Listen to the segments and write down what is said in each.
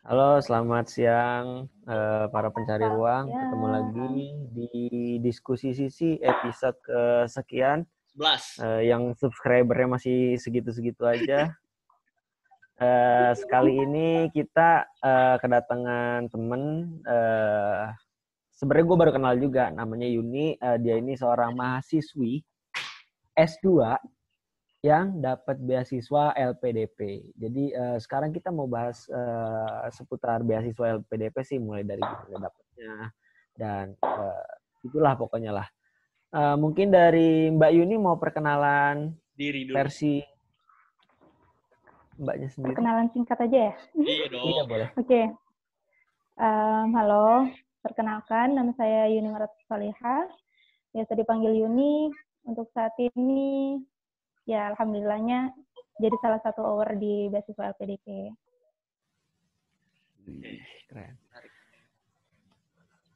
Halo, selamat siang para pencari ruang. Ketemu lagi Siang. di diskusi sisi episode kesekian. 11. Yang subscribernya masih segitu-segitu aja. Sekali ini kita kedatangan temen. Sebenarnya gue baru kenal juga, namanya Yuni. Dia ini seorang mahasiswi S2 yang dapat beasiswa LPDP. Jadi sekarang kita mau bahas seputar beasiswa LPDP sih, mulai dari gimana dapatnya dan itulah pokoknya lah. Mungkin dari Mbak Yuni mau perkenalan Diri dulu. versi Mbaknya sendiri. Perkenalan singkat aja ya? Iya dong. Iya boleh. Oke. Halo, perkenalkan nama saya Yuni Marat Salihah. Biasa dipanggil Yuni. Untuk saat ini, ya alhamdulillahnya jadi salah satu award di beasiswa LPDP. Keren.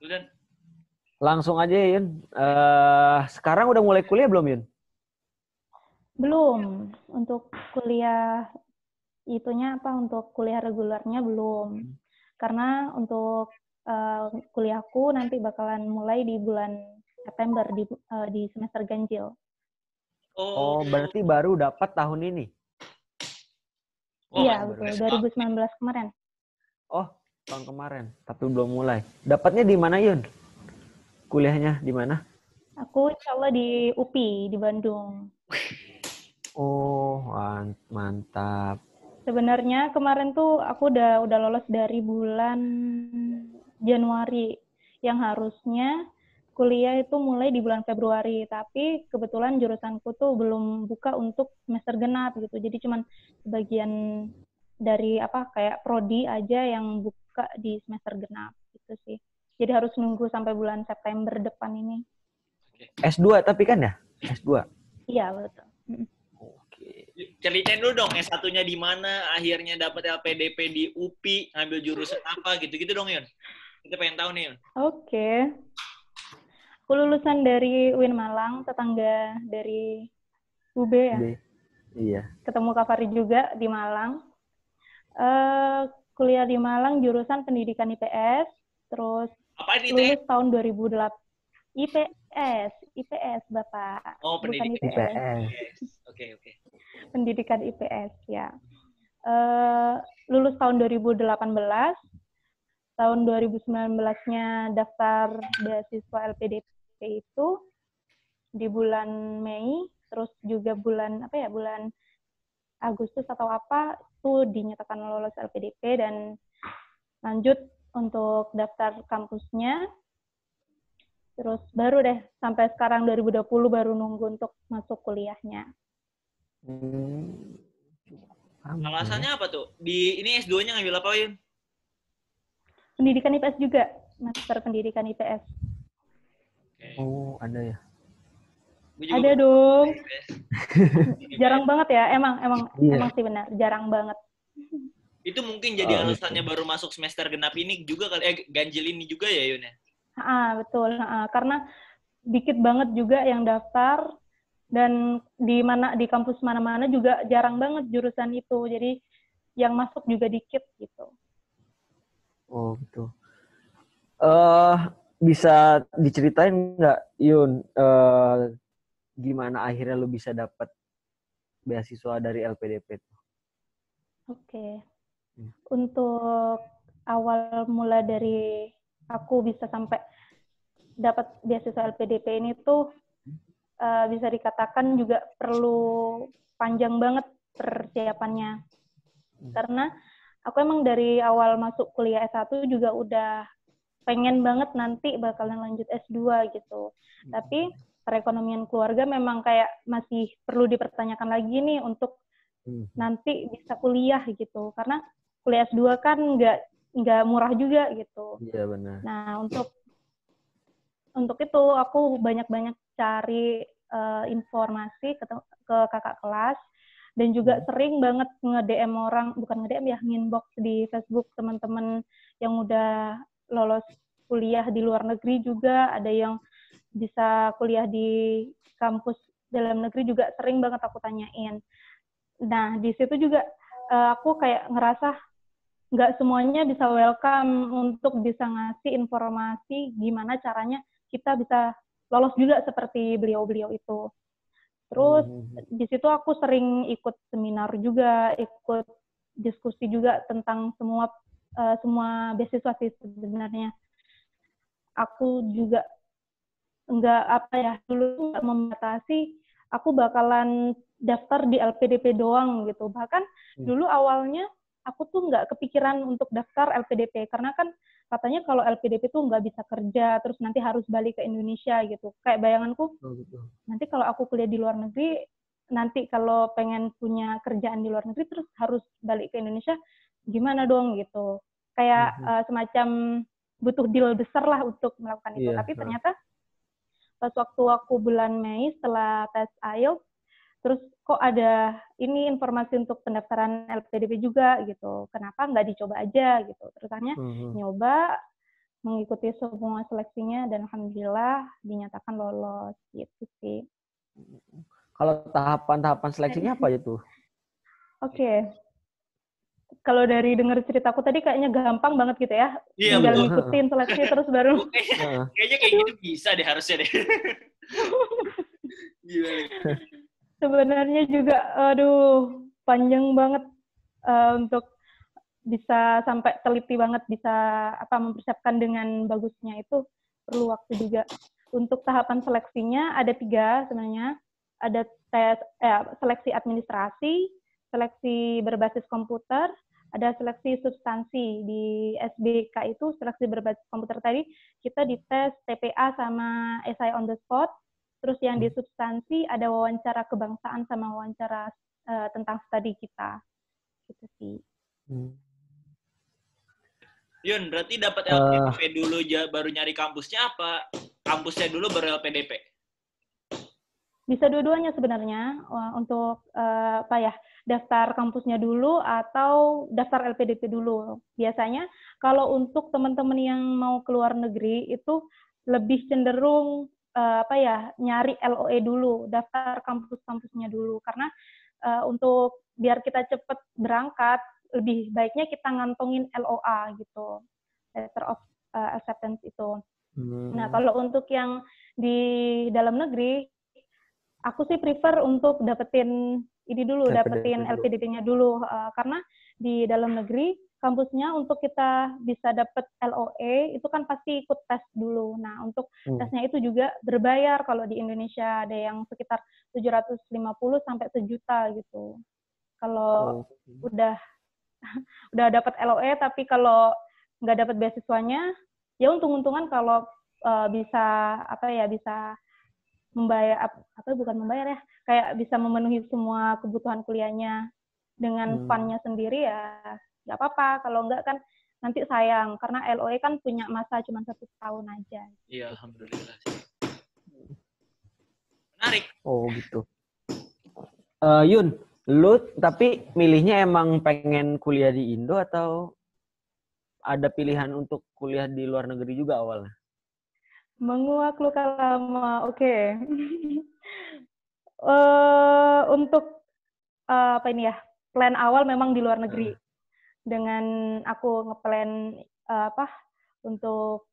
Lu Dan Langsung aja Yun. Sekarang udah mulai kuliah belum Yun? Belum. Untuk kuliah untuk kuliah regulernya belum. Karena untuk kuliahku nanti bakalan mulai di bulan September di semester ganjil. Oh, berarti baru dapat tahun ini? Iya, betul. 2019 kemarin. Oh, tahun kemarin. Tapi belum mulai. Dapatnya di mana Yun? Kuliahnya di mana? Aku insya Allah di UPI, di Bandung. Oh, mantap. Sebenarnya kemarin tuh aku udah lolos dari bulan Januari. Yang harusnya kuliah itu mulai di bulan Februari. Tapi kebetulan jurusanku tuh belum buka untuk semester genap gitu. Jadi cuman sebagian dari kayak prodi aja yang buka di semester genap gitu sih. Jadi harus nunggu sampai bulan September depan ini. S2 tapi kan ya? S2. Iya, betul. Oke. Ceritain dulu dong S1-nya di mana, akhirnya dapat LPDP di UPI, ngambil jurusan apa gitu-gitu dong, Yun. Kita pengen tahu nih, Yun. Oke. Aku lulusan dari UIN Malang, tetangga dari UB ya. Iya. Ketemu Kak Fari juga di Malang. Kuliah di Malang jurusan pendidikan IPS, terus lulus tahun 2008. IPS Bapak. Oh, pendidikan IPS. Oke. Pendidikan IPS ya. Lulus tahun 2018. Tahun 2019-nya daftar beasiswa LPDP itu di bulan Mei, terus juga bulan Agustus atau apa itu dinyatakan lolos LPDP dan lanjut untuk daftar kampusnya. Terus baru deh sampai sekarang 2020 baru nunggu untuk masuk kuliahnya. Alasannya apa tuh? Ini S2-nya ngambil apa, Yun? Pendidikan IPS juga, master pendidikan IPS. Oh, ada ya? Ada dong. Jarang banget ya, emang sih benar, jarang banget. Itu mungkin jadi alasannya baru masuk semester genap ini juga kali, ganjil ini juga ya, Yun ya? Betul. Karena dikit banget juga yang daftar dan di kampus mana-mana juga jarang banget jurusan itu. Jadi yang masuk juga dikit gitu. Oh, gitu. Bisa diceritain nggak, Yun, gimana akhirnya lu bisa dapat beasiswa dari LPDP? Oke. Untuk awal mula dari aku bisa sampai dapat beasiswa LPDP ini tuh bisa dikatakan juga perlu panjang banget persiapannya. Karena aku emang dari awal masuk kuliah S1 juga udah pengen banget nanti bakalan lanjut S2 gitu. Tapi perekonomian keluarga memang kayak masih perlu dipertanyakan lagi nih untuk nanti bisa kuliah gitu. Karena kuliah S2 kan nggak murah juga gitu. Iya, benar. Nah, untuk itu aku banyak-banyak cari informasi ke kakak kelas dan juga sering banget nge-DM orang, bukan nge-DM ya, nginbox di Facebook teman-teman yang udah lolos kuliah di luar negeri juga, ada yang bisa kuliah di kampus dalam negeri juga sering banget aku tanyain. Nah, di situ juga aku kayak ngerasa nggak semuanya bisa welcome untuk bisa ngasih informasi gimana caranya kita bisa lolos juga seperti beliau-beliau itu. Terus di situ aku sering ikut seminar juga, ikut diskusi juga tentang semua beasiswa sih sebenarnya. Aku juga dulu nggak membatasi aku bakalan daftar di LPDP doang gitu. Bahkan dulu awalnya aku tuh nggak kepikiran untuk daftar LPDP karena kan katanya kalau LPDP tuh nggak bisa kerja, terus nanti harus balik ke Indonesia gitu. Kayak bayanganku, nanti kalau aku kuliah di luar negeri, nanti kalau pengen punya kerjaan di luar negeri terus harus balik ke Indonesia, gimana dong gitu. Kayak semacam butuh deal besar lah untuk melakukan itu. Tapi ternyata pas waktu aku bulan Mei setelah tes IELTS, terus kok ada ini informasi untuk pendaftaran LPDP juga gitu. Kenapa nggak dicoba aja gitu. Terus akhirnya nyoba, mengikuti semua seleksinya, dan alhamdulillah dinyatakan lolos gitu sih. Kalau tahapan-tahapan seleksinya apa aja tuh? Oke. Kalau dari dengar ceritaku tadi kayaknya gampang banget gitu ya. Iya, tinggal betul. ngikutin seleksi terus baru. Kayaknya kayak gitu bisa deh, harusnya deh. Gimana? Sebenarnya juga, aduh, panjang banget untuk bisa sampai teliti banget, bisa mempersiapkan dengan bagusnya itu perlu waktu juga. Untuk tahapan seleksinya ada 3 sebenarnya. Ada tes seleksi administrasi, seleksi berbasis komputer, ada seleksi substansi. Di SBK itu seleksi berbasis komputer tadi kita dites TPA sama essay on the spot. Terus yang di substansi ada wawancara kebangsaan sama wawancara tentang studi kita. Gitu sih. Yun, berarti dapat LPDP dulu baru nyari kampusnya, apa kampusnya dulu baru LPDP? Bisa dua-duanya sebenarnya, untuk daftar kampusnya dulu atau daftar LPDP dulu. Biasanya kalau untuk teman-teman yang mau keluar negeri itu lebih cenderung nyari LOE dulu, daftar kampus-kampusnya dulu, karena untuk biar kita cepat berangkat, lebih baiknya kita ngantongin LOA gitu, letter of acceptance itu. Nah, kalau untuk yang di dalam negeri, aku sih prefer untuk dapetin LPDP-nya dulu, karena di dalam negeri kampusnya untuk kita bisa dapet LOE itu kan pasti ikut tes dulu. Nah, untuk tesnya itu juga berbayar. Kalau di Indonesia ada yang sekitar 750 sampai 1 juta gitu. Kalau udah dapat LOE, tapi kalau nggak dapat beasiswanya, ya untung-untungan kalau bisa membayar, kayak bisa memenuhi semua kebutuhan kuliahnya dengan fund-nya sendiri, ya nggak apa-apa. Kalau nggak kan nanti sayang, karena LOE kan punya masa cuma 1 tahun aja. Iya, alhamdulillah. Menarik. Oh gitu. Yun, lu tapi milihnya emang pengen kuliah di Indo atau ada pilihan untuk kuliah di luar negeri juga awalnya? Menguak luka lama, oke. Untuk plan awal memang di luar negeri. Dengan aku ngeplan untuk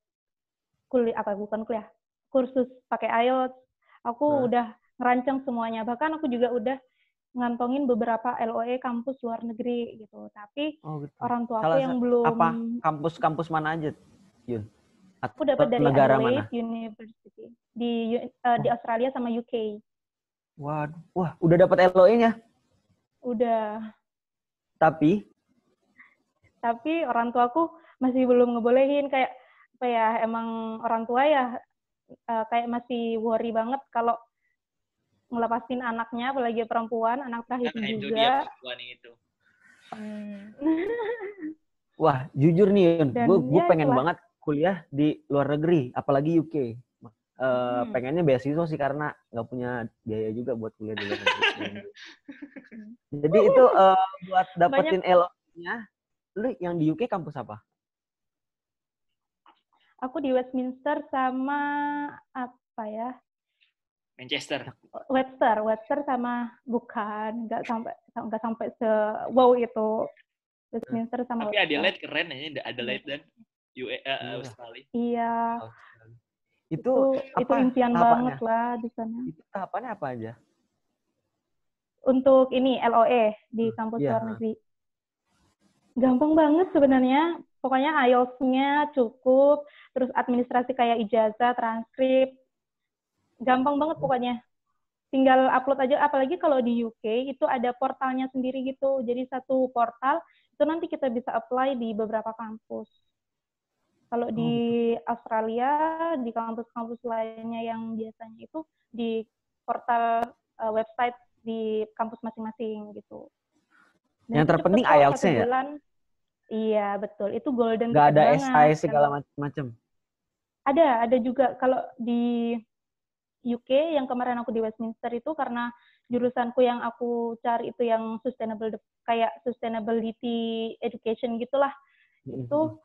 kursus pakai IELTS, aku udah ngerancang semuanya. Bahkan aku juga udah ngantongin beberapa LOE kampus luar negeri gitu. Tapi orang tua aku yang belum. Apa kampus mana aja, Yun? Aku dapat dari negara Adelaide mana? University di Australia sama UK. Waduh, wah, udah dapat LOE-nya? Udah. Tapi orang tuaku masih belum ngebolehin, kayak emang orang tua ya kayak masih worry banget kalau ngelepasin anaknya, apalagi perempuan, anak terakhir juga. Itu dia perempuan itu. Wah, jujur nih, gue pengen banget kuliah di luar negeri, apalagi UK. Pengennya beasiswa sih karena nggak punya biaya juga buat kuliah di luar negeri. Jadi itu buat dapetin LOE-nya, lu yang di UK kampus apa? Aku di Westminster sama Webster sama, bukan, nggak sampai wow itu. Westminster sama Tapi Oxford. Adelaide keren ya, Adelaide dan Australia. Iya. Itu impian tahapannya? banget lah di sana. Itu tahapannya apa aja? Untuk ini LOE di kampus luar negeri. Gampang banget sebenarnya. Pokoknya IELTS-nya cukup, terus administrasi kayak ijazah, transkrip. Gampang banget pokoknya. Tinggal upload aja, apalagi kalau di UK itu ada portalnya sendiri gitu. Jadi satu portal itu nanti kita bisa apply di beberapa kampus. Kalau di Australia, di kampus-kampus lainnya yang biasanya itu di portal website di kampus masing-masing gitu. Dan yang terpenting IELTS-nya ya? Iya, betul. Itu golden nggak ada banget. SI segala macam. Ada juga. Kalau di UK yang kemarin aku di Westminster itu karena jurusanku yang aku cari itu yang kayak sustainability education gitulah. Itu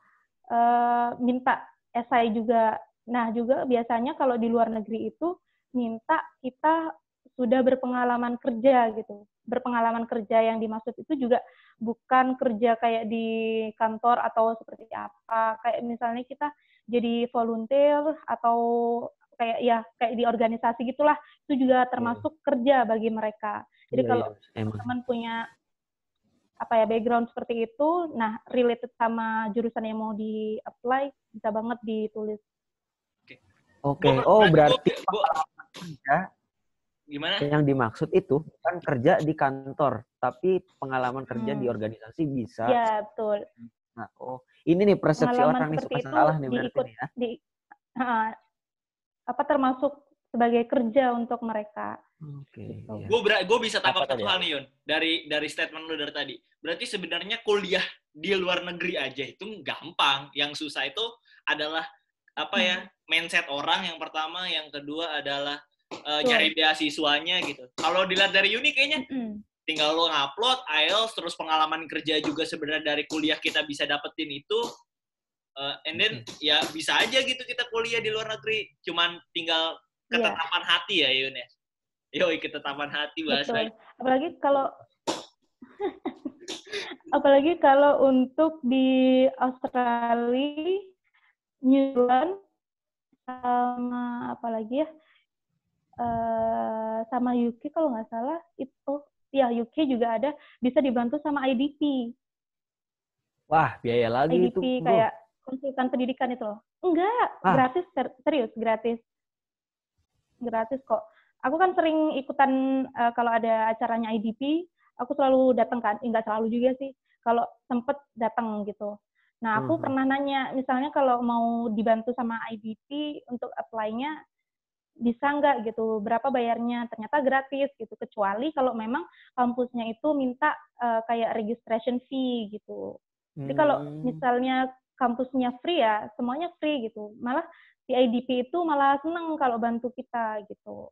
minta SI juga. Nah, juga biasanya kalau di luar negeri itu minta kita sudah berpengalaman kerja gitu. Berpengalaman kerja yang dimaksud itu juga bukan kerja kayak di kantor atau seperti apa. Kayak misalnya kita jadi volunteer atau kayak di organisasi gitulah. Itu juga termasuk kerja bagi mereka. Jadi kalau teman punya background seperti itu, nah related sama jurusan yang mau di-apply, bisa banget ditulis. Oke. Berarti kerja gimana? Yang dimaksud itu kan kerja di kantor, tapi pengalaman kerja di organisasi bisa. Ya, betul. Nah, ini nih persepsi orang nih suka salah nih berarti nih ya. Termasuk sebagai kerja untuk mereka. Oke. Gue bisa tangkap satu hal nih, Yun, dari statement lu dari tadi. Berarti sebenarnya kuliah di luar negeri aja itu gampang. Yang susah itu adalah mindset orang yang pertama, yang kedua adalah nyari beasiswanya gitu. Kalau dilihat dari Uni kayaknya tinggal lo ngupload IELTS, terus pengalaman kerja juga sebenarnya dari kuliah kita bisa dapetin itu, and then ya bisa aja gitu kita kuliah di luar negeri. Cuman tinggal ketetapan hati ya Yun ya. Yoi, ketetapan hati bahasa. Apalagi kalau untuk di Australia, New Zealand, sama sama UK kalau nggak salah itu UK juga ada, bisa dibantu sama IDP. Wah, biaya lagi IDP itu. IDP kayak konsultan pendidikan itu loh. Enggak, gratis, serius gratis kok. Aku kan sering ikutan kalau ada acaranya IDP, aku selalu datang kan, nggak selalu juga sih, kalau sempet datang gitu. Nah, aku pernah nanya, misalnya kalau mau dibantu sama IDP untuk apply-nya, bisa nggak gitu, berapa bayarnya? Ternyata gratis gitu, kecuali kalau memang kampusnya itu minta kayak registration fee gitu. Jadi kalau misalnya kampusnya free ya, semuanya free gitu. Malah si IDP itu malah seneng kalau bantu kita gitu.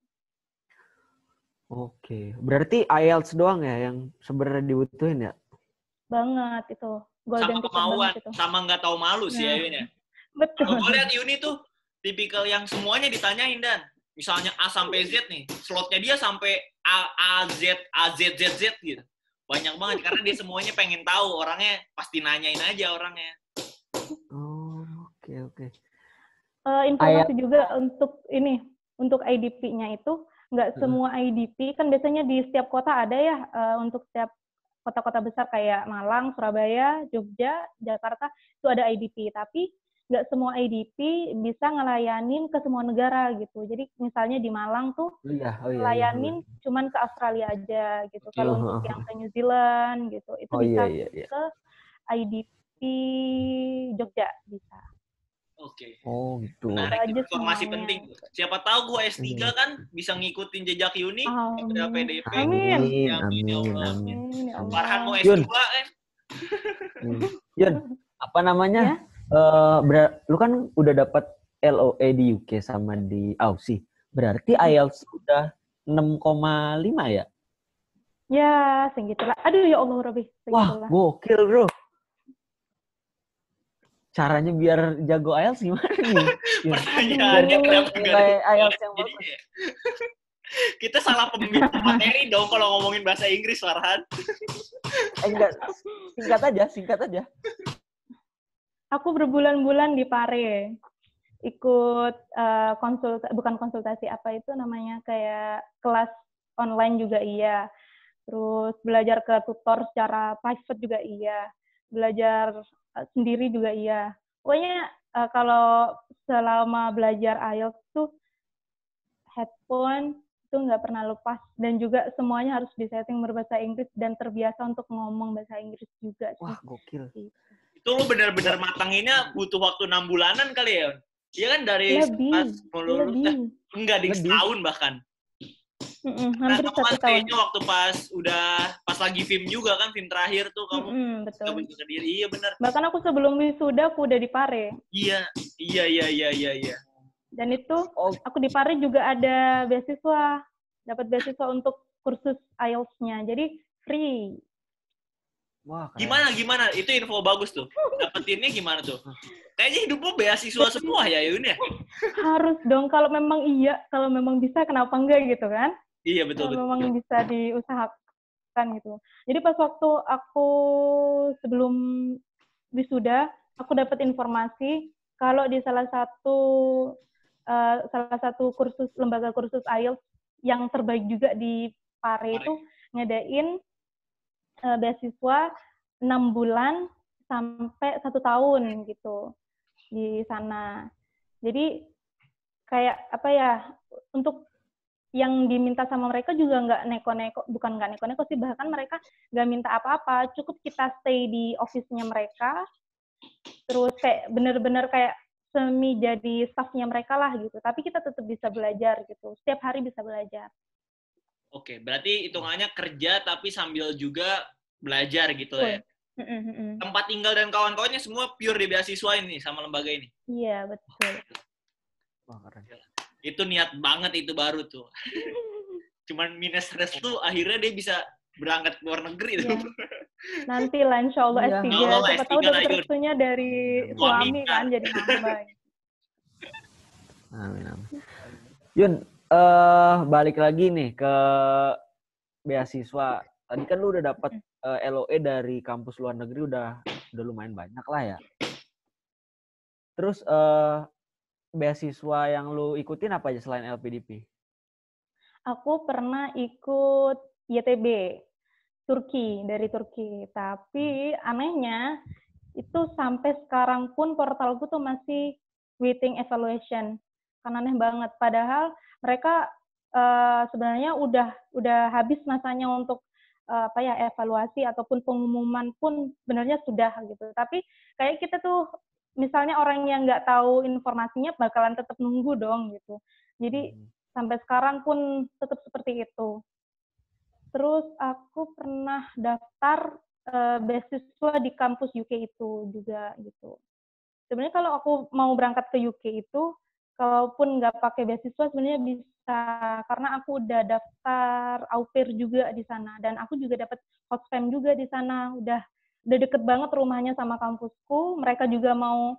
Oke, berarti IELTS doang ya yang sebenarnya dibutuhin ya? Banget itu. Golden sama kemauan, sama nggak tahu malu sih ya Yun ya. Betul. Kalau gue lihat Yuni tuh tipikal yang semuanya ditanyain, dan misalnya A sampai Z nih, slotnya dia sampai A Z gitu. Banyak banget karena dia semuanya pengen tahu, orangnya pasti nanyain aja orangnya. Oke. Informasi juga untuk IDP-nya itu nggak semua IDP, kan biasanya di setiap kota ada ya, untuk setiap kota-kota besar kayak Malang, Surabaya, Jogja, Jakarta itu ada IDP, tapi nggak semua IDP bisa ngelayanin ke semua negara gitu. Jadi misalnya di Malang tuh ngelayanin cuman ke Australia aja gitu. Kalau untuk yang ke New Zealand gitu, itu bisa ke IDP Jogja bisa. Oke. Gitu. Menarik, informasi penting. Siapa tahu gue S3 kan bisa ngikutin jejak Yuni dari PDP. Amin. Farhan mau S2 kan? Yun, apa namanya? Lu kan udah dapat LOE di UK sama di Aussie. Berarti IELTS udah 6,5 ya? Ya, segitulah. Aduh ya Allah, Robi. Wah, gokil, bro. Caranya biar jago IELTS gimana nih? Pertanyaannya kenapa nilai IELTS yang bagus? Kita salah pemilihan materi dong kalau ngomongin bahasa Inggris, Farhan. Enggak, singkat aja. Aku berbulan-bulan di Pare. Ikut bukan konsultasi, apa itu namanya, kayak kelas online juga iya. Terus belajar ke tutor secara private juga iya. Belajar sendiri juga iya. Pokoknya kalau selama belajar IELTS tuh headphone itu nggak pernah lepas, dan juga semuanya harus disetting berbahasa Inggris dan terbiasa untuk ngomong bahasa Inggris juga sih. Wah, gokil. Itu lu benar-benar matanginnya butuh waktu 6 bulanan kali ya? Iya kan dari pas lulus, enggak di setahun bahkan. Hampir 1 tahun. Kayaknya waktu pas lagi film juga kan, film terakhir tuh kamu betul. ke diri. Iya benar. Bahkan aku sebelum wisuda aku udah di Pare. Iya. Dan itu aku di Pare juga ada beasiswa, dapat beasiswa untuk kursus IELTS-nya. Jadi free. Wah, gimana? Itu info bagus tuh. Dapetinnya gimana tuh? Kayaknya hidup lo beasiswa semua ya, Yun ya? Harus dong, kalau memang bisa, kenapa enggak gitu kan? Iya, betul. Memang bisa diusahakan gitu. Jadi pas waktu aku sebelum wisuda, aku dapat informasi kalau di salah satu lembaga kursus IELTS yang terbaik juga di Pare itu ngadain beasiswa 6 bulan sampai 1 tahun gitu di sana. Jadi kayak apa ya, untuk yang diminta sama mereka juga nggak neko-neko sih, bahkan mereka nggak minta apa-apa, cukup kita stay di office-nya mereka, terus kayak bener-bener kayak semi jadi staff-nya mereka lah gitu, tapi kita tetap bisa belajar gitu, setiap hari bisa belajar. Oke, berarti hitungannya kerja tapi sambil juga belajar gitu ya. Tempat tinggal dan kawan-kawannya semua pure di beasiswa ini sama lembaga ini. Iya, betul. Wah, keren. Itu niat banget itu baru tuh. Cuman minus restu akhirnya dia bisa berangkat ke luar negeri tuh. Nanti lah insya Allah S3. Siapa tahu dapat restunya dari suami kan, jadi lebih baik. Amin. Yun, balik lagi nih ke beasiswa. Tadi kan lu udah dapat LOE dari kampus luar negeri udah lumayan banyak lah ya. Terus beasiswa yang lu ikutin apa aja selain LPDP? Aku pernah ikut YTB dari Turki. Tapi anehnya itu sampai sekarang pun portalku tuh masih waiting evaluation. Kan aneh banget. Padahal mereka sebenarnya udah habis masanya untuk evaluasi ataupun pengumuman pun sebenarnya sudah gitu. Tapi kayak kita tuh misalnya orang yang nggak tahu informasinya bakalan tetap nunggu dong gitu. Jadi sampai sekarang pun tetap seperti itu. Terus aku pernah daftar beasiswa di kampus UK itu juga gitu. Sebenarnya kalau aku mau berangkat ke UK itu, kalaupun nggak pakai beasiswa sebenarnya bisa, karena aku udah daftar au pair juga di sana, dan aku juga dapat host fam juga di sana. Udah deket banget rumahnya sama kampusku. Mereka juga mau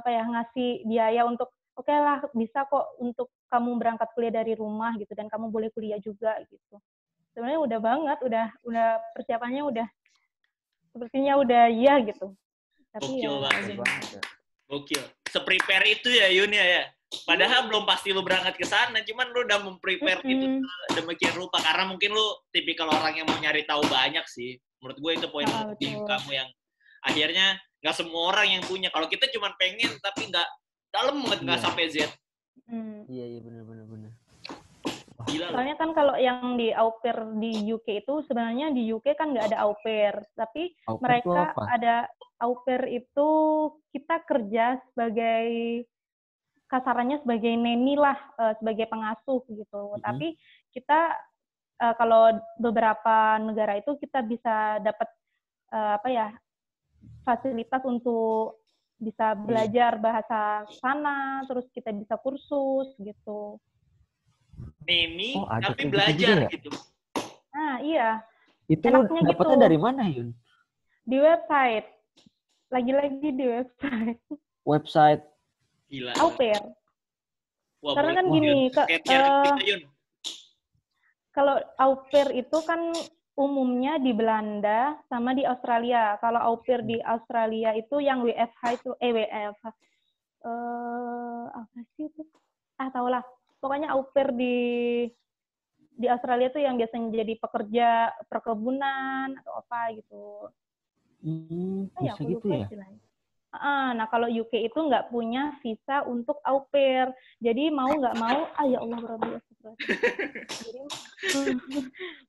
ngasih biaya untuk oke lah, bisa kok untuk kamu berangkat kuliah dari rumah gitu, dan kamu boleh kuliah juga gitu. Sebenarnya udah banget, udah persiapannya udah sepertinya udah iya gitu. Tapi gokil ya banget. Gokil. Se-prepare itu ya Yun ya. Padahal belum pasti lu berangkat ke sana, cuman lu udah memprepare itu demikian rupa, karena mungkin lu tipikal orang yang mau nyari tahu banyak sih. Menurut gue itu poin penting kamu yang akhirnya nggak semua orang yang punya. Kalau kita cuma pengen tapi nggak dalam banget, nggak sampai Z. Iya benar. Gila. Soalnya kan kalau yang di au pair di UK itu sebenarnya di UK kan nggak ada au pair, tapi mereka ada au pair itu kita kerja sebagai kasarannya sebagai nanny lah, sebagai pengasuh gitu. Tapi kita kalau beberapa negara itu kita bisa dapat fasilitas untuk bisa belajar bahasa sana, terus kita bisa kursus gitu. Nanny, tapi belajar gitu. Nah, iya. Itu dapetnya gitu. Dari mana, Yun? Di website. Lagi-lagi di website. Gila. Au pair. Karena kan gini, kita, Yun. Kalau au pair itu kan umumnya di Belanda sama di Australia. Kalau au pair di Australia itu yang WFH itu WFH. Apa sih itu? Tau lah. Pokoknya au pair di Australia tuh yang biasanya jadi pekerja perkebunan atau apa gitu. Bisa aku gitu lupa ya? istilahnya. Nah, kalau UK itu nggak punya visa untuk au pair. Jadi mau nggak mau, ya Allah Jadi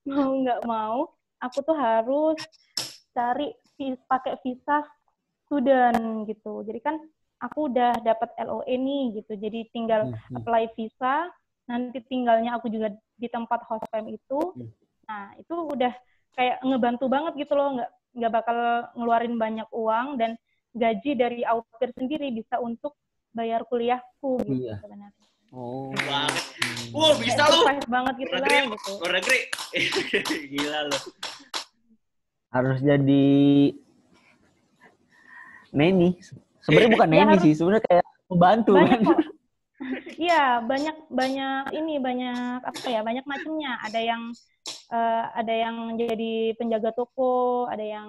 mau nggak mau, aku tuh harus cari pakai visa student gitu. Jadi kan aku udah dapat LOE nih gitu. Jadi tinggal apply visa, nanti tinggalnya aku juga di tempat host fam itu. Nah, itu udah kayak ngebantu banget gitu loh, nggak bakal ngeluarin banyak uang, dan gaji dari au pair sendiri bisa untuk bayar kuliahku gitu sebenarnya. Oh, banget. Bisa lu. Banget gitu lah gitu. Luar negeri. Gila lu. Harus jadi neni. Sebenarnya bukan neni sih, sebenarnya kayak membantu kan. Iya, banyak apa ya? Banyak macamnya. Ada yang jadi penjaga toko, ada yang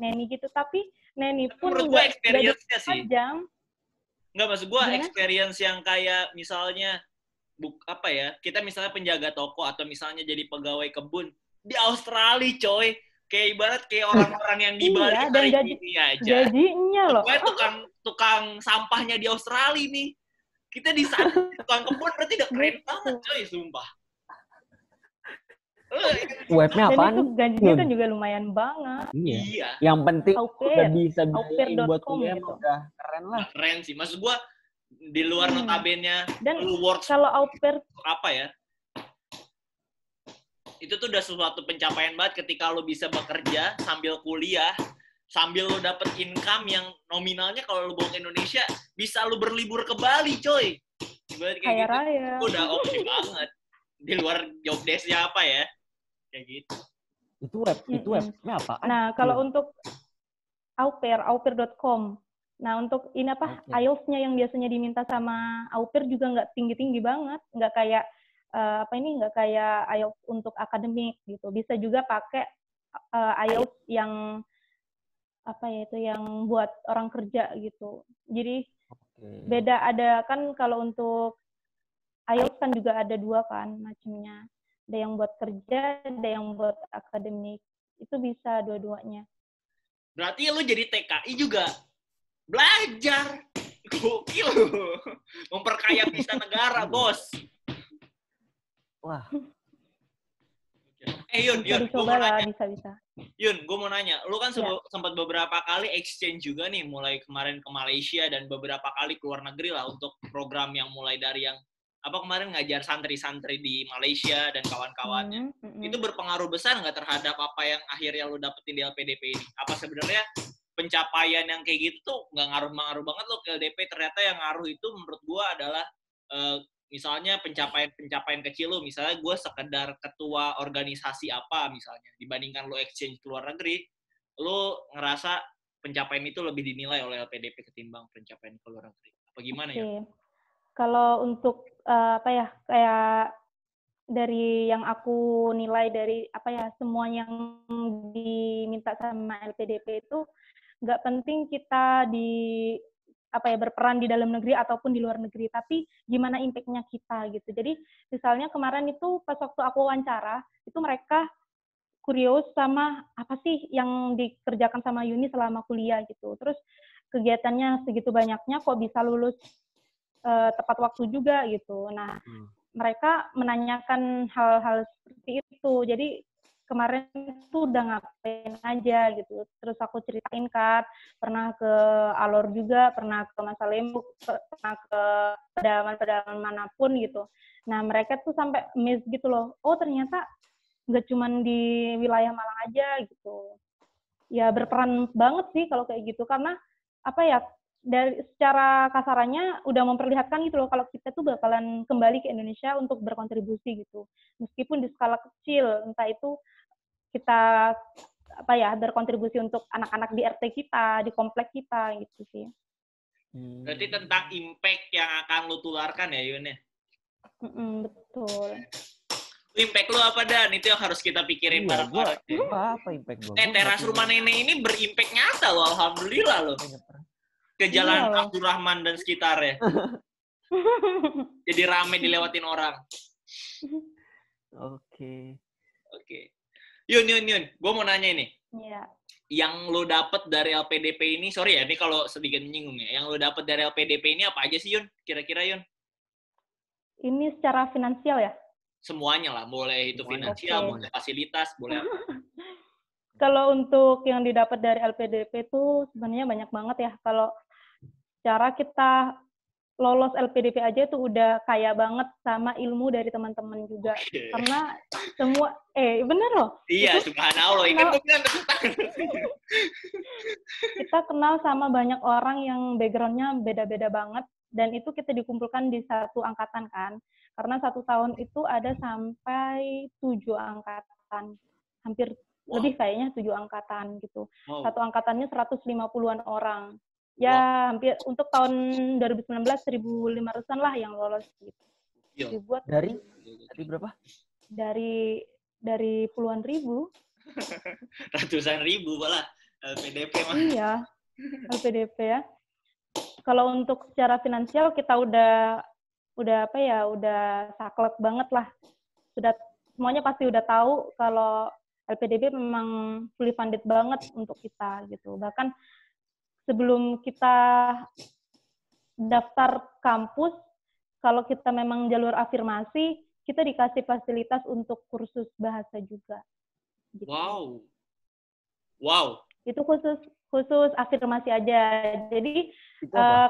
neni gitu. Tapi neni pun nggak sih. jam. Nggak, maksud gue experience yang kayak misalnya kita misalnya penjaga toko atau misalnya jadi pegawai kebun di Australia, coy. Kayak ibarat kayak orang-orang yang di Bali hari ini aja. Gajinya loh. Tukang sampahnya di Australia nih. Kita di sana tukang kebun berarti udah keren banget, coy, sumpah. Webnya apaan? Dan itu gajinya kan juga lumayan banget. Iya. Yang penting udah bisa biayain buat kuliah gitu. Udah keren lah. Keren sih. Maksud gue di luar notabene dan kalau au pair apa ya? Itu tuh udah suatu pencapaian banget ketika lo bisa bekerja sambil kuliah, sambil lo dapet income yang nominalnya kalau lo bawa ke Indonesia bisa lo berlibur ke Bali, coy. Kaya raya. Udah oke banget. Di luar job desk-nya apa ya? Kayak gitu. Itu webnya apa? Nah, kalau untuk aupair.com. Nah, untuk ini IELTS-nya yang biasanya diminta sama au pair juga nggak tinggi-tinggi banget, nggak kayak nggak kayak IELTS untuk akademik gitu. Bisa juga pakai IELTS yang yang buat orang kerja gitu. Jadi beda, ada kan kalau untuk IELTS kan juga ada 2 kan macamnya. Ada yang buat kerja, ada yang buat akademik. Itu bisa dua-duanya. Berarti lu jadi TKI juga belajar. Gokil. Memperkaya bisa negara, bos. Wah. Yun, gue mau nanya. Bisa. Yun, gue mau nanya. Lu kan sempat beberapa kali exchange juga nih, mulai kemarin ke Malaysia dan beberapa kali ke luar negeri lah untuk program yang mulai dari yang kemarin ngajar santri-santri di Malaysia dan kawan-kawannya. Itu berpengaruh besar nggak terhadap apa yang akhirnya lu dapetin di LPDP ini? Apa sebenarnya pencapaian yang kayak gitu tuh nggak ngaruh banget lo ke LDP? Ternyata yang ngaruh itu menurut gue adalah misalnya pencapaian kecil lo, misalnya gue sekedar ketua organisasi apa misalnya, dibandingkan lo exchange ke luar negeri, lo ngerasa pencapaian itu lebih dinilai oleh LPDP ketimbang pencapaian ke luar negeri. Apa gimana ya? Kalau untuk kayak dari yang aku nilai dari semua yang diminta sama LPDP itu nggak penting kita berperan di dalam negeri ataupun di luar negeri, tapi gimana impact-nya kita gitu. Jadi misalnya kemarin itu pas waktu aku wawancara, itu mereka kurios sama apa sih yang dikerjakan sama Yuni selama kuliah gitu. Terus kegiatannya segitu banyaknya kok bisa lulus tepat waktu juga gitu. Nah, mereka menanyakan hal-hal seperti itu. Jadi kemarin tuh udah ngapain aja gitu. Terus aku ceritain kan, pernah ke Alor juga, pernah ke Masalembu, pernah ke pedalaman-pedalaman manapun gitu. Nah, mereka tuh sampai amazed gitu loh. Oh, ternyata nggak cuma di wilayah Malang aja gitu. Ya berperan banget sih kalau kayak gitu, karena dari secara kasarannya udah memperlihatkan gitu loh kalau kita tuh bakalan kembali ke Indonesia untuk berkontribusi gitu. Meskipun di skala kecil, entah itu kita berkontribusi untuk anak-anak di RT kita, di komplek kita gitu sih. Berarti tentang impact yang akan lu tularkan ya, Yun ya? Betul. Impact lu apa, Dan? Itu yang harus kita pikirin bareng-bareng. Apa impact gue? Teras rumah nenek ini berimpact nyata loh, alhamdulillah loh. Ke Jalan Abdurrahman dan sekitarnya. Jadi rame dilewatin orang. Oke. Yun. Gue mau nanya ini. Iya. Yang lo dapet dari LPDP ini, sorry ya, ini kalau sedikit menyinggung ya. Yang lo dapet dari LPDP ini apa aja sih, Yun? Kira-kira, Yun? Ini secara finansial ya? Semuanya lah, boleh itu finansial, boleh fasilitas, boleh apa. Kalau untuk yang didapat dari LPDP itu sebenarnya banyak banget ya. Kalau cara kita lolos LPDP aja itu udah kaya banget sama ilmu dari teman-teman juga. Karena semua, bener loh. Iya, subhanallah. Ikan gue bilang kita kenal sama banyak orang yang background-nya beda-beda banget. Dan itu kita dikumpulkan di satu angkatan kan. Karena 1 tahun itu ada sampai 7 angkatan. Hampir lebih kayaknya 7 angkatan gitu. Satu angkatannya 150-an orang. Ya hampir untuk tahun 2019 1.500-an lah yang lolos gitu. Dibuat dari berapa? Dari puluhan ribu. Ratusan ribu malah LPDP mah. Iya, LPDP ya. Kalau untuk secara finansial kita udah saklek banget lah. Sudah semuanya pasti udah tahu kalau LPDP memang fully funded banget untuk kita gitu. Bahkan sebelum kita daftar kampus, kalau kita memang jalur afirmasi, kita dikasih fasilitas untuk kursus bahasa juga. Gitu. Wow. Itu khusus afirmasi aja. Jadi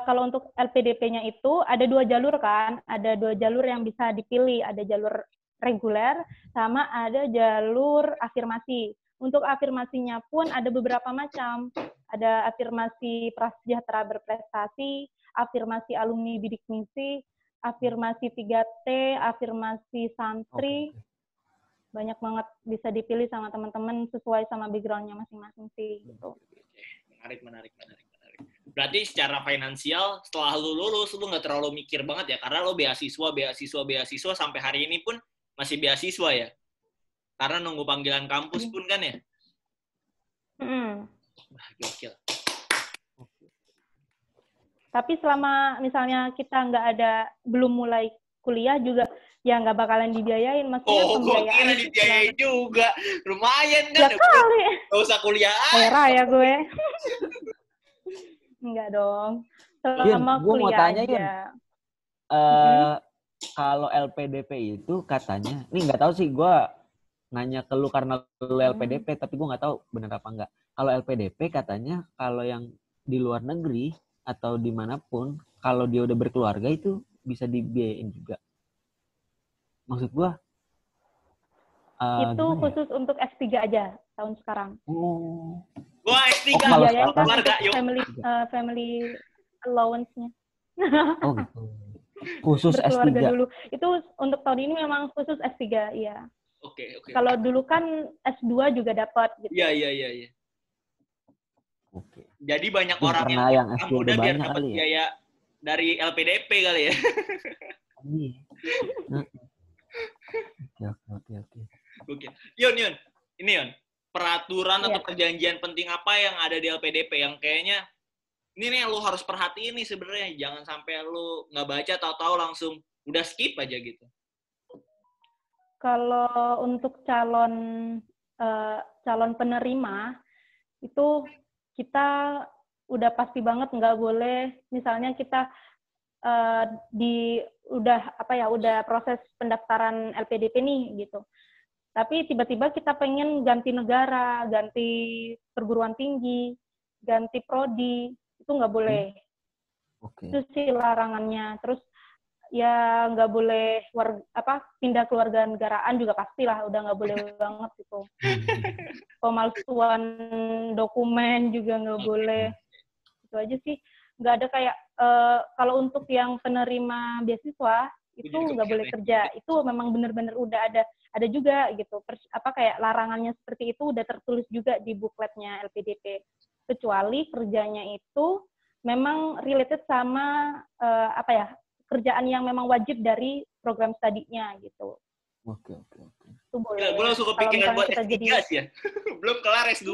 kalau untuk LPDP-nya itu ada 2 jalur kan, ada 2 jalur yang bisa dipilih, ada jalur reguler sama ada jalur afirmasi. Untuk afirmasinya pun ada beberapa macam. Ada afirmasi prasejahtera berprestasi, afirmasi alumni bidik misi, afirmasi 3T, afirmasi santri. Banyak banget bisa dipilih sama teman-teman sesuai sama background-nya masing-masing sih gitu. Menarik. Berarti secara finansial setelah lu lulus lu nggak terlalu mikir banget ya, karena lu beasiswa sampai hari ini pun masih beasiswa ya. Karena nunggu panggilan kampus pun kan ya. Wah, gokil. Tapi selama misalnya kita belum mulai kuliah juga ya nggak bakalan dibiayain, maksudnya pembiayaan. Gue kira dibiayain juga. Lumayan kan. Ya kali. Gak usah kuliah. Era ya gue. Enggak dong. Selama Yun, kuliah mau tanya, aja. Kalau LPDP itu katanya, ini nggak tahu sih, gue nanya ke lu karena lu LPDP, tapi gue nggak tahu bener apa enggak. Kalau LPDP katanya kalau yang di luar negeri atau dimanapun, kalau dia udah berkeluarga itu bisa dibiayain juga. Maksud gue itu khusus untuk S3 aja tahun sekarang. Wah, S3 dibiayain kan keluarga, family allowance-nya. Oh gitu. Khusus berkeluarga S3 dulu. Itu untuk tahun ini memang khusus S3, iya. Oke. Kalau dulu kan S2 juga dapat gitu. Iya. Oke. Jadi banyak orang yang S2 udah biar banyak dapat biaya dari LPDP kali ya. Oke. Yun. Ini Yun. Peraturan atau perjanjian penting apa yang ada di LPDP yang kayaknya ini nih lu harus perhatiin nih sebenarnya. Jangan sampai lu nggak baca tahu-tahu langsung udah skip aja gitu. Kalau untuk calon penerima itu kita udah pasti banget nggak boleh misalnya kita udah proses pendaftaran LPDP nih gitu. Tapi tiba-tiba kita pengen ganti negara, ganti perguruan tinggi, ganti prodi, itu nggak boleh. Itu sih larangannya. Terus ya nggak boleh pindah keluarga negaraan juga pastilah udah nggak boleh banget gitu. Pemalsuan dokumen juga nggak boleh. Itu aja sih. Nggak ada kayak kalau untuk yang penerima beasiswa itu nggak boleh kerja. Itu memang benar-benar udah ada juga gitu. Kayak larangannya seperti itu udah tertulis juga di bukletnya LPDP. Kecuali kerjanya itu memang related sama kerjaan yang memang wajib dari program studinya gitu. Oke. Itu boleh. Gila, gue langsung Kalau kepikiran misalnya buat kita S3 jadi sih ya. Belum kelar S2.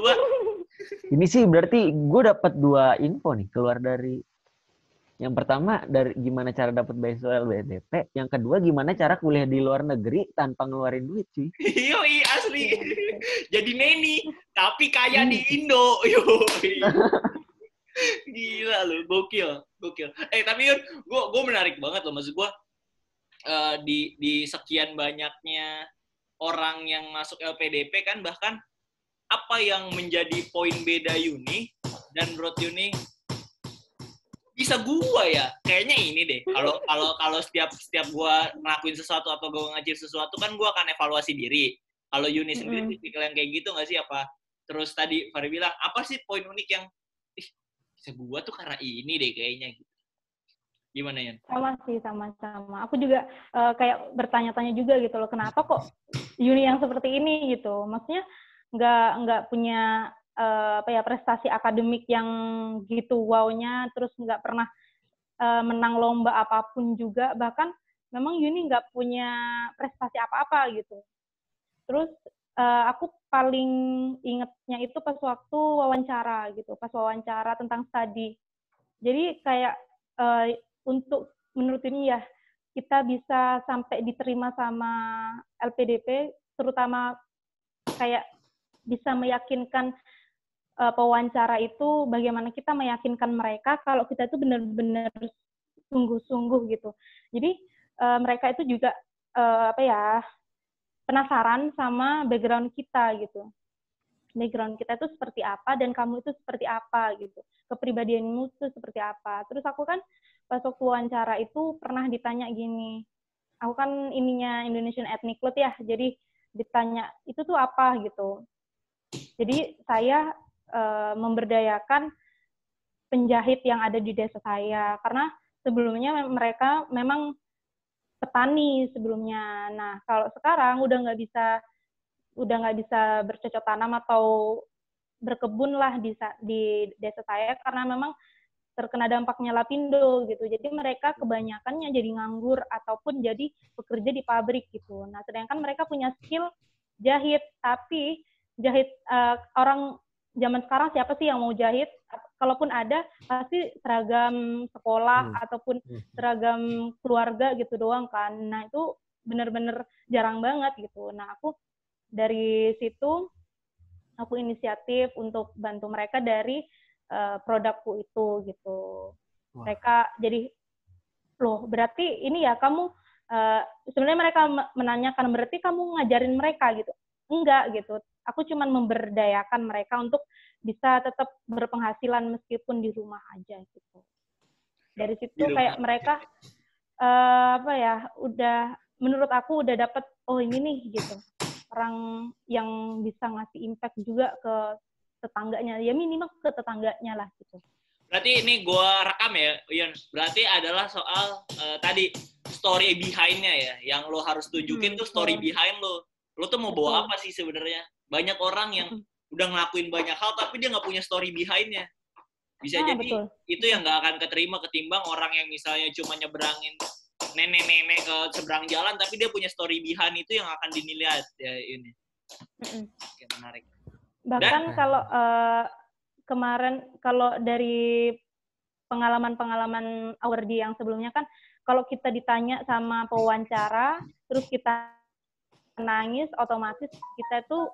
Ini sih berarti gue dapat 2 info nih keluar dari yang pertama dari gimana cara dapat beasiswa LPDP, yang kedua gimana cara kuliah di luar negeri tanpa ngeluarin duit, cuy. Yoi, asli. Iya, Jadi neni, tapi kaya di Indo. Yoi. Gila lu, gokil. Tapi Yun, gue menarik banget loh, maksud gue di sekian banyaknya orang yang masuk LPDP kan, bahkan apa yang menjadi poin beda Yuni dan menurut Yuni bisa gua ya kayaknya ini deh, kalau setiap gua ngelakuin sesuatu atau gua ngajin sesuatu kan gua akan evaluasi diri. Kalau Yuni sendiri tipikal yang kayak gitu nggak sih? Apa terus tadi Fahri bilang apa sih poin unik yang bisa gua tuh karena ini deh kayaknya gitu. Gimana Yun? sama sih, sama. Aku juga kayak bertanya-tanya juga gitu loh, kenapa kok Yuni yang seperti ini gitu. Maksudnya nggak punya prestasi akademik yang gitu wow-nya, terus nggak pernah menang lomba apapun juga, bahkan memang Yuni nggak punya prestasi apa-apa gitu. Terus aku paling ingetnya itu pas waktu wawancara gitu, pas wawancara tentang studi. Jadi kayak untuk menurut ini ya, kita bisa sampai diterima sama LPDP, terutama kayak bisa meyakinkan pewawancara itu, bagaimana kita meyakinkan mereka kalau kita itu benar-benar sungguh-sungguh gitu. Jadi mereka itu juga penasaran sama background kita gitu. Background kita itu seperti apa dan kamu itu seperti apa gitu. Kepribadianmu itu seperti apa. Terus aku kan pas waktu wawancara itu pernah ditanya gini. Aku kan ininya Indonesian Ethnic Club ya, jadi ditanya itu tuh apa gitu. Jadi saya memberdayakan penjahit yang ada di desa saya, karena sebelumnya mereka memang petani sebelumnya. Nah, kalau sekarang udah nggak bisa bercocok tanam atau berkebun lah di desa saya, karena memang terkena dampaknya Lapindo gitu. Jadi mereka kebanyakannya jadi nganggur ataupun jadi bekerja di pabrik gitu. Nah, sedangkan mereka punya skill jahit, tapi jahit orang zaman sekarang siapa sih yang mau jahit? Kalaupun ada, pasti seragam sekolah ataupun seragam keluarga gitu doang kan. Nah, itu benar-benar jarang banget gitu. Nah, aku dari situ aku inisiatif untuk bantu mereka dari produkku itu gitu. Wah. Mereka jadi, loh berarti ini ya kamu, sebenarnya mereka menanyakan berarti kamu ngajarin mereka gitu. Enggak gitu, aku cuma memberdayakan mereka untuk bisa tetap berpenghasilan meskipun di rumah aja gitu. Dari situ kayak mereka udah, menurut aku udah dapet, oh ini nih gitu, orang yang bisa ngasih impact juga ke tetangganya, ya minimal ke tetangganya lah gitu. Berarti ini gue rekam ya, Yun. Berarti adalah soal tadi story behind-nya ya, yang lo harus tunjukin tuh story behind lo. Lo tuh mau bawa apa sih sebenarnya? Banyak orang yang udah ngelakuin banyak hal tapi dia nggak punya story behind-nya. Bisa jadi itu yang nggak akan keterima ketimbang orang yang misalnya cuma nyebrangin nenek-nenek ke seberang jalan tapi dia punya story behind itu yang akan dinilai ya ini. Oke, menarik. Bahkan kalau kemarin, kalau dari pengalaman-pengalaman awardee yang sebelumnya kan, kalau kita ditanya sama pewawancara, terus kita nangis, otomatis kita tuh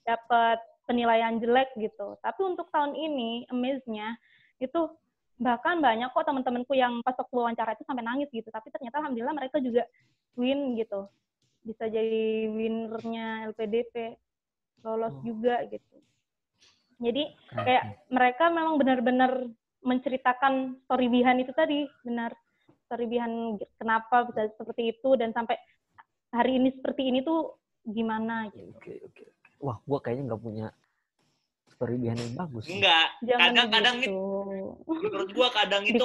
dapat penilaian jelek gitu. Tapi untuk tahun ini, amaze-nya, itu bahkan banyak kok teman-temanku yang pas waktu wawancara itu sampai nangis gitu. Tapi ternyata alhamdulillah mereka juga win gitu. Bisa jadi winnernya LPDP, lolos juga gitu. Jadi kayak mereka memang benar-benar menceritakan story behind itu tadi, benar. Story behind kenapa bisa seperti itu dan sampai hari ini seperti ini tuh gimana gitu. Oke. Wah, gue kayaknya nggak punya story behind yang bagus. Enggak. Kadang-kadang gitu. Menurut gue kadang itu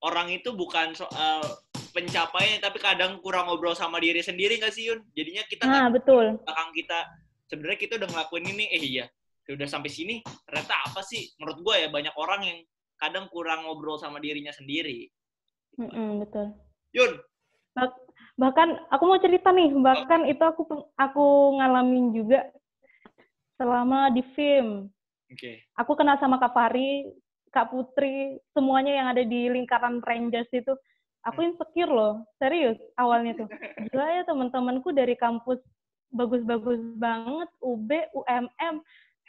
orang itu bukan soal pencapaian, tapi kadang kurang ngobrol sama diri sendiri nggak sih, Yun? Jadinya kita betul. Belakang kita, sebenarnya kita udah ngelakuin ini, iya, udah sampai sini, ternyata apa sih? Menurut gue ya banyak orang yang kadang kurang ngobrol sama dirinya sendiri. Betul. Yun. Bahkan aku mau cerita nih, bahkan itu aku ngalamin juga selama di film. Oke. Aku kenal sama Kak Fahri, Kak Putri, semuanya yang ada di lingkaran Rangers itu. Aku insecure loh, serius awalnya tuh. Gila ya teman-temanku dari kampus bagus-bagus banget, UB, UMM,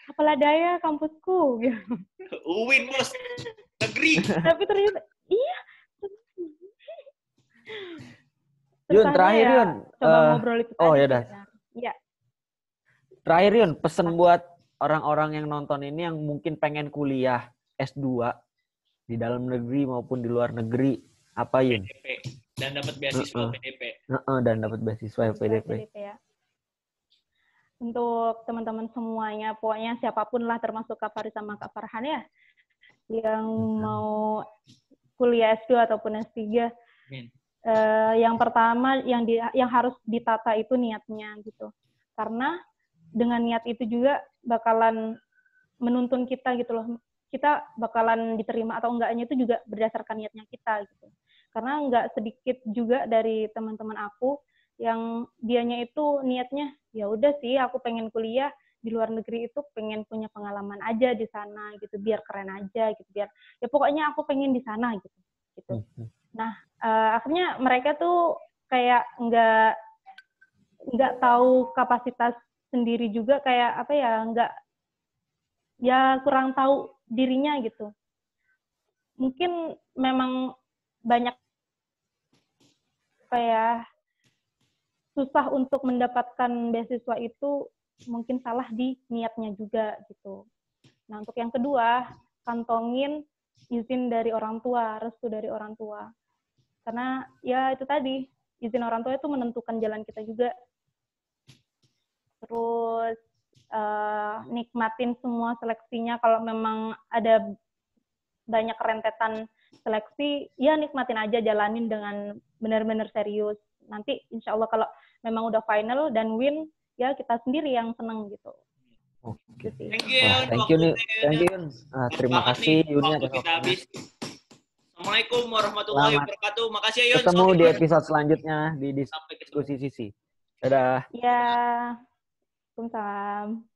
apalah daya kampusku. Gitu. UIN bos, negeri. Tapi ternyata, iya. Yun, terakhir Yun. Coba ngobrol itu oh tadi. ya dah. Iya. Terakhir Yun, pesen buat orang-orang yang nonton ini yang mungkin pengen kuliah S2 di dalam negeri maupun di luar negeri, apa Yun? PDP dan dapat beasiswa PDP. Dan dapat beasiswa PDP. Ya. Untuk teman-teman semuanya, pokoknya siapapun lah termasuk Kak Fahri sama Kak Farhan ya, yang mau kuliah S2 ataupun S3, yang pertama yang harus ditata itu niatnya gitu. Karena dengan niat itu juga bakalan menuntun kita gitu loh. Kita bakalan diterima atau enggaknya itu juga berdasarkan niatnya kita gitu. Karena enggak sedikit juga dari teman-teman aku yang dianya itu niatnya ya udah sih aku pengen kuliah di luar negeri itu pengen punya pengalaman aja di sana gitu, biar keren aja gitu, biar ya pokoknya aku pengen di sana gitu. Nah, akhirnya mereka tuh kayak nggak tahu kapasitas sendiri juga, kayak apa ya, kurang tahu dirinya gitu. Mungkin memang banyak kayak susah untuk mendapatkan beasiswa itu, mungkin salah di niatnya juga gitu. Nah, untuk yang kedua, kantongin izin dari orang tua, restu dari orang tua. Karena ya itu tadi, izin orang tua itu menentukan jalan kita juga. Terus nikmatin semua seleksinya. Kalau memang ada banyak rentetan seleksi, ya nikmatin aja, jalanin dengan benar-benar serius. Nanti insya Allah kalau memang udah final dan win, ya kita sendiri yang seneng gitu. Oke. Thank you. Thank you. Terima kasih Yuni atas waktunya. Assalamualaikum warahmatullahi wabarakatuh. Makasih ya Yun. Ketemu di episode selanjutnya di diskusi sisi. Dadah. Ya. Waalaikumsalam.